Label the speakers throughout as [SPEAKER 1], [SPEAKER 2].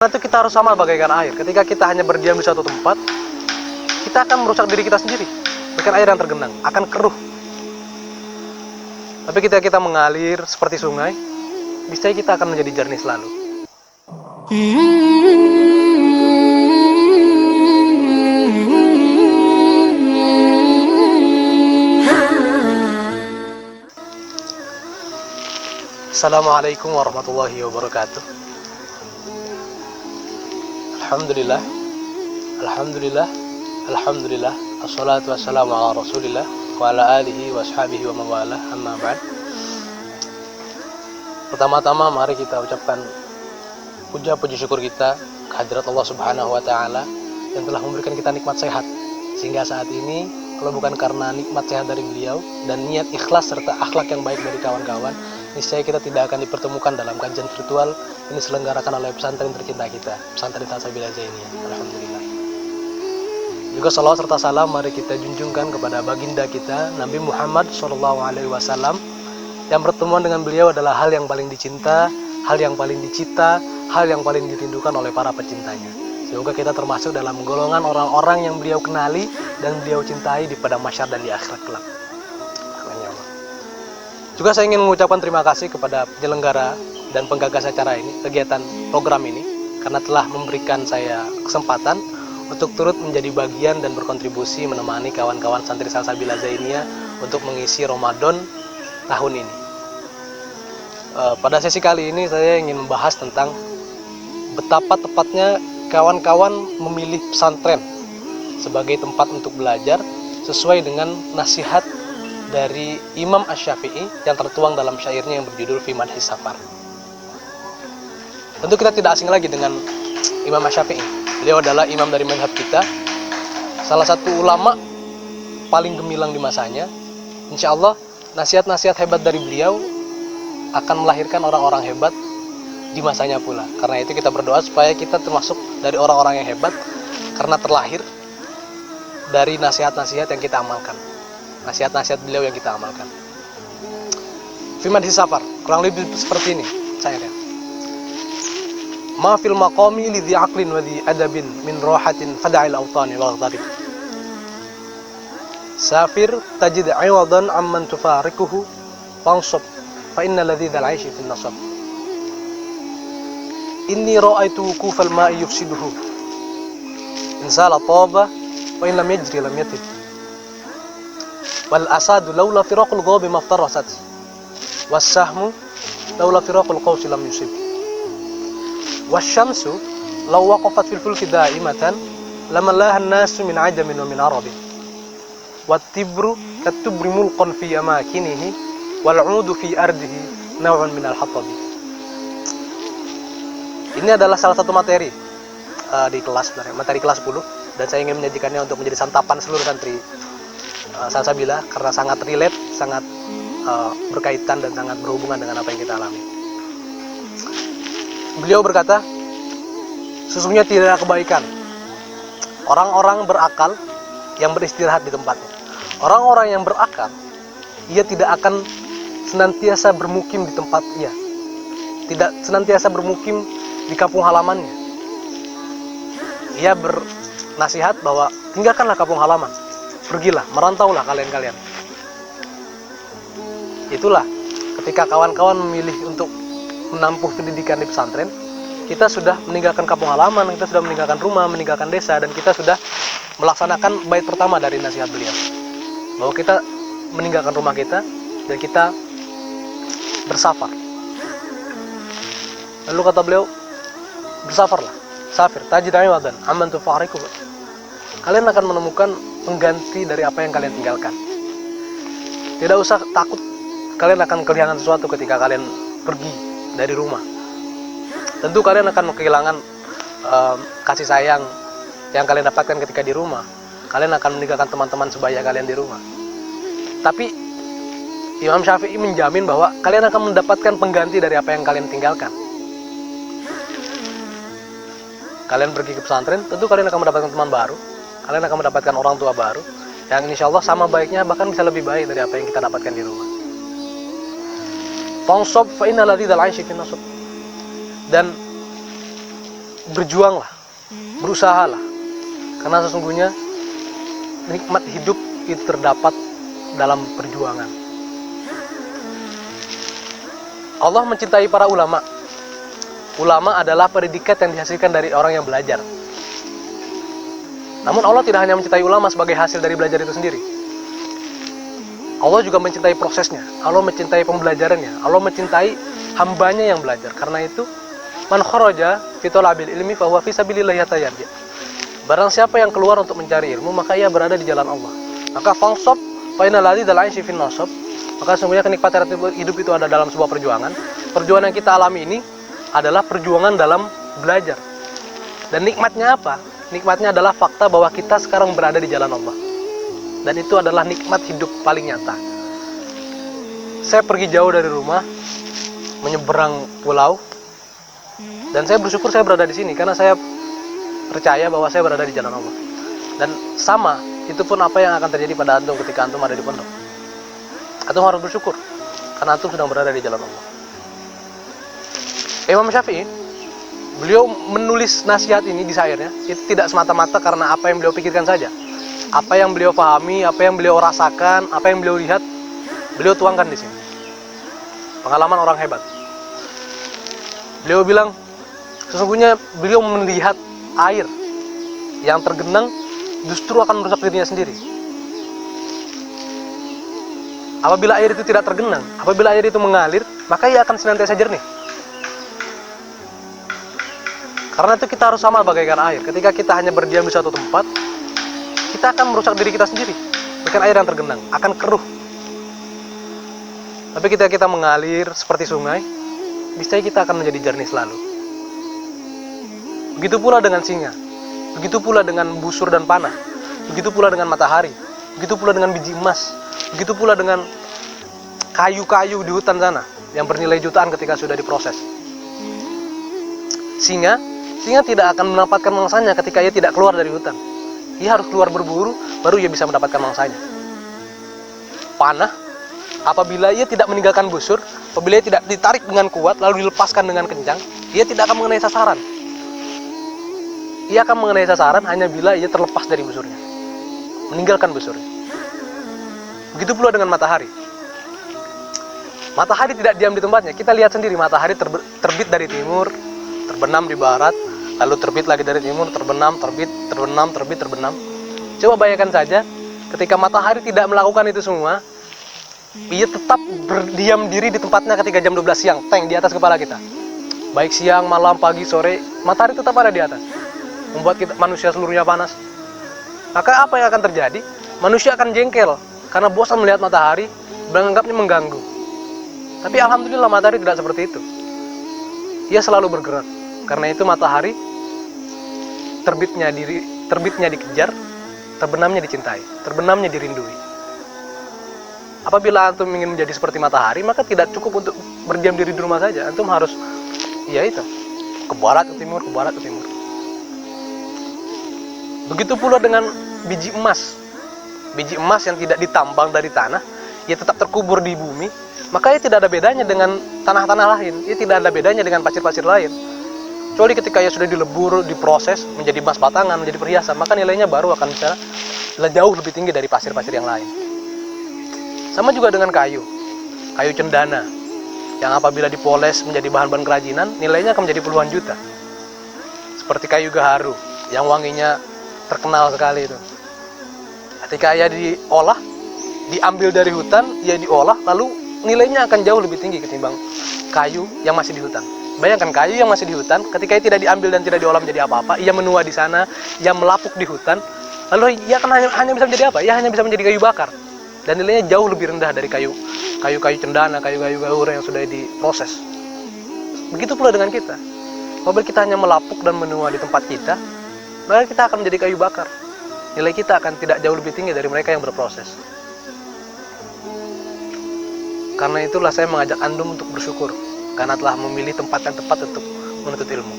[SPEAKER 1] Itu kita harus sama bagaikan air. Ketika kita hanya berdiam di suatu tempat, kita akan merusak diri kita sendiri. Bukan air yang tergenang, akan keruh. Tapi ketika kita mengalir seperti sungai, niscaya kita akan menjadi jernih selalu. Assalamualaikum warahmatullahi wabarakatuh. Alhamdulillah, Alhamdulillah, Alhamdulillah. Assalatu wassalamu ala rasulillah wa ala alihi wa ashabihi wa mawala, amma ba'd. Pertama-tama mari kita ucapkan puji syukur kita kehadirat Allah subhanahu wa ta'ala yang telah memberikan kita nikmat sehat. Sehingga saat ini, kalau bukan karena nikmat sehat dari beliau dan niat ikhlas serta akhlak yang baik dari kawan-kawan, niscaya kita tidak akan dipertemukan dalam kajian virtual ini diselenggarakan oleh pesantren tercinta kita, pesantren Salsabilah Zainiyah. Alhamdulillah. Juga salawat serta salam mari kita junjungkan kepada baginda kita Nabi Muhammad SAW, yang pertemuan dengan beliau adalah hal yang paling dicinta, hal yang paling dicita, hal yang paling dirindukan oleh para pecintanya. Semoga kita termasuk dalam golongan orang-orang yang beliau kenali dan beliau cintai di padang mahsyar dan di akhirat kelak. Juga saya ingin mengucapkan terima kasih kepada penyelenggara dan penggagas acara ini, kegiatan program ini, karena telah memberikan saya kesempatan untuk turut menjadi bagian dan berkontribusi menemani kawan-kawan santri Salsabilah Zainiyah untuk mengisi Ramadan tahun ini. Pada sesi kali ini saya ingin membahas tentang betapa tepatnya kawan-kawan memilih pesantren sebagai tempat untuk belajar sesuai dengan nasihat dari Imam Asy-Syafi'i yang tertuang dalam syairnya yang berjudul Fi Madhis Safar. Tentu kita tidak asing lagi dengan Imam Asy-Syafi'i. Beliau adalah imam dari mazhab kita, salah satu ulama paling gemilang di masanya. Insya Allah nasihat-nasihat hebat dari beliau akan melahirkan orang-orang hebat di masanya pula. Karena itu kita berdoa supaya kita termasuk dari orang-orang yang hebat, karena terlahir dari nasihat-nasihat yang kita amalkan, nasihat-nasihat beliau yang kita amalkan. Fi Madhis Safar, kurang lebih seperti ini syairnya. Ma fil maqami li dhi aqlin wa dhi adabin min rahatin fada'il awtani wal gharib. Safir tajid 'iwadan amman tufarikuhu fansab fa inna ladhidhal 'aishi fin nasab. Inni ra'aitu kufal ma'i yufsiduhu in sala taba wa in lam yajri lam yatib. Wal asadu laula firaqul ghabi maftarasat was sahmu laula firaqul qawsi lam yusib. Wasyamsu law waqafat fil fulki da'imatan lamallaha an-nasu min 'ajamin wa min 'arabin. Wat-tibru katubri mulqan fi amakinihi wal 'udu fi ardihi naw'un min al-hatab. Ini adalah salah satu materi di kelas, materi kelas 10, dan saya ingin menyajikannya untuk menjadi santapan seluruh santri Salsabilah karena sangat relate, sangat berkaitan dan sangat berhubungan dengan apa yang kita alami. Beliau berkata, sesungguhnya tidak ada kebaikan orang-orang berakal yang beristirahat di tempatnya. Orang-orang yang berakal, ia tidak akan senantiasa bermukim di tempat ia, tidak senantiasa bermukim di kampung halamannya. Ia bernasihat bahwa tinggalkanlah kampung halaman, pergilah, merantaulah kalian-kalian. Itulah ketika kawan-kawan memilih untuk menempuh pendidikan di pesantren, kita sudah meninggalkan kampung halaman, kita sudah meninggalkan rumah, meninggalkan desa, dan kita sudah melaksanakan bait pertama dari nasihat beliau, bahwa kita meninggalkan rumah kita dan kita bersafar. Lalu kata beliau, bersafarlah, safir tajid 'iwadan amman tufariku. Kalian akan menemukan pengganti dari apa yang kalian tinggalkan. Tidak usah takut kalian akan kehilangan sesuatu ketika kalian pergi dari rumah. Tentu kalian akan kehilangan kasih sayang yang kalian dapatkan ketika di rumah. Kalian akan meninggalkan teman-teman sebaya kalian di rumah. Tapi Imam Syafi'i menjamin bahwa kalian akan mendapatkan pengganti dari apa yang kalian tinggalkan. Kalian pergi ke pesantren, tentu kalian akan mendapatkan teman baru, kalian akan mendapatkan orang tua baru, yang insya Allah sama baiknya, bahkan bisa lebih baik dari apa yang kita dapatkan di rumah. Fansab fa inna ladhidhal 'aishi fin nasab. Dan berjuanglah, berusahalah. Karena sesungguhnya nikmat hidup itu terdapat dalam perjuangan. Allah mencintai para ulama. Ulama adalah predikat yang dihasilkan dari orang yang belajar. Namun Allah tidak hanya mencintai ulama sebagai hasil dari belajar itu sendiri. Allah juga mencintai prosesnya. Allah mencintai pembelajarannya. Allah mencintai hambanya yang belajar. Karena itu, man kharaja fi talabil ilmi fa huwa fi sabilillah yatayyab. Barang siapa yang keluar untuk mencari ilmu, maka ia berada di jalan Allah. Maka fansab fa innal ladzi dal'aishi fin nasab. Maka sebenarnya kenikmatan hidup itu ada dalam sebuah perjuangan. Perjuangan yang kita alami ini adalah perjuangan dalam belajar. Dan nikmatnya apa? Nikmatnya adalah fakta bahwa kita sekarang berada di jalan Allah. Dan itu adalah nikmat hidup paling nyata. Saya pergi jauh dari rumah, menyeberang pulau, dan saya bersyukur saya berada di sini karena saya percaya bahwa saya berada di jalan Allah. Dan sama, itu pun apa yang akan terjadi pada antum ketika antum ada di pondok. Antum harus bersyukur karena antum sedang berada di jalan Allah. Imam Syafi'i, beliau menulis nasihat ini di syairnya, itu tidak semata-mata karena apa yang beliau pikirkan saja. Apa yang beliau pahami, apa yang beliau rasakan, apa yang beliau lihat, beliau tuangkan di sini. Pengalaman orang hebat. Beliau bilang, sesungguhnya beliau melihat air yang tergenang justru akan merusak dirinya sendiri. Apabila air itu tidak tergenang, apabila air itu mengalir, maka ia akan senantiasa jernih. Karena itu kita harus sama bagaikan air. Ketika kita hanya berdiam di suatu tempat, kita akan merusak diri kita sendiri. Bukan air yang tergenang, akan keruh. Tapi ketika kita mengalir seperti sungai, niscaya kita akan menjadi jernih selalu. Begitu pula dengan singa, begitu pula dengan busur dan panah, begitu pula dengan matahari, begitu pula dengan biji emas, begitu pula dengan kayu-kayu di hutan sana yang bernilai jutaan ketika sudah diproses. Singa tidak akan mendapatkan mangsanya ketika ia tidak keluar dari hutan. Ia harus keluar berburu, baru ia bisa mendapatkan mangsanya. Panah, apabila ia tidak meninggalkan busur, apabila ia tidak ditarik dengan kuat, lalu dilepaskan dengan kencang, ia tidak akan mengenai sasaran. Ia akan mengenai sasaran hanya bila ia terlepas dari busurnya, meninggalkan busurnya. Begitu pula dengan matahari. Matahari tidak diam di tempatnya. Kita lihat sendiri, matahari terbit dari timur, terbenam di barat, lalu terbit lagi dari timur, terbenam, terbit, terbenam, terbit, terbenam. Coba bayangkan saja, ketika matahari tidak melakukan itu semua, ia tetap berdiam diri di tempatnya ketika jam 12 siang, tank di atas kepala kita. Baik siang, malam, pagi, sore, matahari tetap ada di atas. Membuat kita, manusia seluruhnya panas. Maka apa yang akan terjadi? Manusia akan jengkel, karena bosan melihat matahari, menganggapnya mengganggu. Tapi alhamdulillah matahari tidak seperti itu. Ia selalu bergerak. Karena itu matahari terbitnya dikejar, terbenamnya dicintai, terbenamnya dirindui. Apabila antum ingin menjadi seperti matahari, maka tidak cukup untuk berdiam diri di rumah saja. Antum harus, ya itu, ke barat, ke timur, ke barat, ke timur. Begitu pula dengan biji emas. Biji emas yang tidak ditambang dari tanah, ia tetap terkubur di bumi, maka ia tidak ada bedanya dengan tanah-tanah lain. Ia tidak ada bedanya dengan pasir-pasir lain. Kecuali ketika ia sudah dilebur, diproses menjadi emas batangan, menjadi perhiasan, maka nilainya baru akan bisa jauh lebih tinggi dari pasir-pasir yang lain. Sama juga dengan kayu cendana, yang apabila dipoles menjadi bahan-bahan kerajinan, nilainya akan menjadi puluhan juta. Seperti kayu gaharu, yang wanginya terkenal sekali itu. Ketika ia diolah, diambil dari hutan, ia diolah, lalu nilainya akan jauh lebih tinggi ketimbang kayu yang masih di hutan. Bayangkan kayu yang masih di hutan, ketika ia tidak diambil dan tidak diolah menjadi apa-apa, ia menua di sana, ia melapuk di hutan, lalu ia akan hanya bisa menjadi apa? Ia hanya bisa menjadi kayu bakar. Dan nilainya jauh lebih rendah dari kayu cendana, kayu-kayu gaharu yang sudah diproses. Begitu pula dengan kita. Apabila kita hanya melapuk dan menua di tempat kita, maka kita akan menjadi kayu bakar. Nilai kita akan tidak jauh lebih tinggi dari mereka yang berproses. Karena itulah saya mengajak antum untuk bersyukur, karena telah memilih tempat yang tepat untuk menuntut ilmu.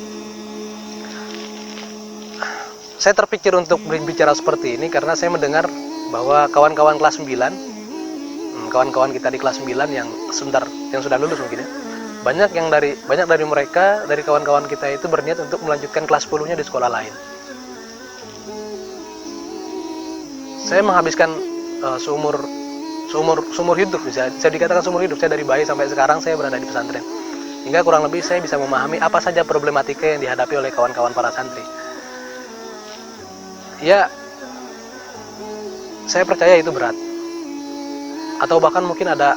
[SPEAKER 1] Saya terpikir untuk berbicara seperti ini karena saya mendengar bahwa kawan-kawan kelas 9, kawan-kawan kita di kelas 9 yang sudah lulus mungkin ya, banyak dari mereka, dari kawan-kawan kita itu berniat untuk melanjutkan kelas 10-nya di sekolah lain. Saya menghabiskan seumur hidup, bisa dikatakan seumur hidup saya, dari bayi sampai sekarang saya berada di pesantren, hingga kurang lebih saya bisa memahami apa saja problematika yang dihadapi oleh kawan-kawan para santri. Ya, saya percaya itu berat, atau bahkan mungkin ada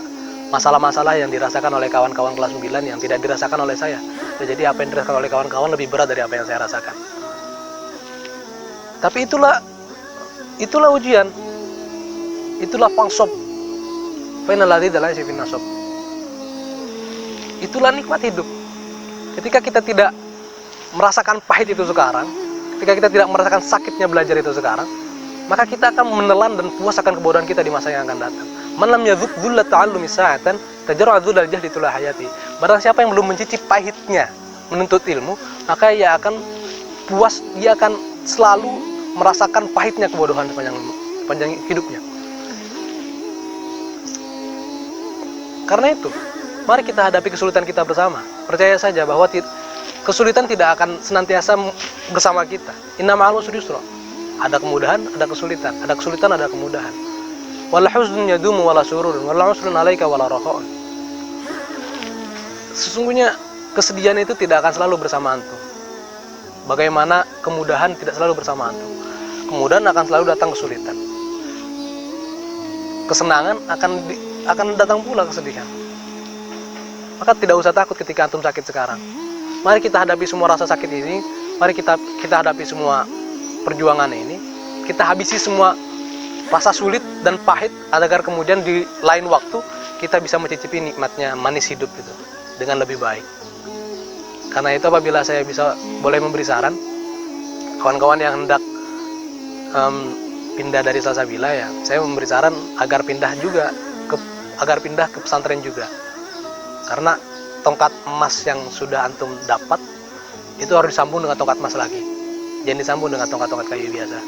[SPEAKER 1] masalah-masalah yang dirasakan oleh kawan-kawan kelas 9 yang tidak dirasakan oleh saya. Jadi apa yang dirasakan oleh kawan-kawan lebih berat dari apa yang saya rasakan. Tapi itulah ujian, itulah pangsob, itulah nikmat hidup. Ketika kita tidak merasakan pahit itu sekarang, ketika kita tidak merasakan sakitnya belajar itu sekarang, maka kita akan menelan dan puas akan kebodohan kita di masa yang akan datang. Man lam yadzuq dhulla ta'allumi sa'atan tajarra dhullal jahli tula hayati. Barang siapa yang belum mencicip pahitnya menuntut ilmu, maka ia akan puas, dia akan selalu merasakan pahitnya kebodohan sepanjang hidupnya. Karena itu, mari kita hadapi kesulitan kita bersama. Percaya saja bahwa kesulitan tidak akan senantiasa bersama kita. Inna ma'al usri yusra. Ada kemudahan, ada kesulitan. Ada kesulitan, ada kemudahan. Wala huznun yadumu wala sururun wala usrun alaika wala rakha'un. Sesungguhnya kesedihan itu tidak akan selalu bersama antum. Bagaimana kemudahan tidak selalu bersama antum. Kemudahan akan selalu datang kesulitan. Kesenangan akan datang pula kesedihan. Maka tidak usah takut ketika antum sakit sekarang. Mari kita hadapi semua rasa sakit ini. Mari kita hadapi semua perjuangan ini. Kita habisi semua rasa sulit dan pahit, agar kemudian di lain waktu kita bisa mencicipi nikmatnya manis hidup itu dengan lebih baik. Karena itu, apabila saya boleh memberi saran, kawan-kawan yang hendak pindah dari Salsabila, ya saya memberi saran agar pindah ke pesantren juga. Karena tongkat emas yang sudah antum dapat itu harus disambung dengan tongkat emas lagi, jangan disambung dengan tongkat-tongkat kayu biasa.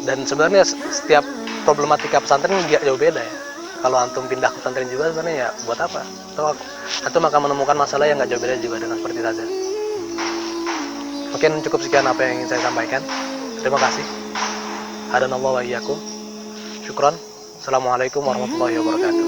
[SPEAKER 1] Dan sebenarnya setiap problematika pesantren nggak jauh beda ya. Kalau antum pindah ke pesantren juga sebenarnya ya buat apa? Antum akan menemukan masalah yang nggak jauh beda juga dengan seperti saja. Mungkin cukup sekian apa yang ingin saya sampaikan. Terima kasih. Hadanallahu wa iyyakum. Syukran. Assalamualaikum warahmatullahi wabarakatuh.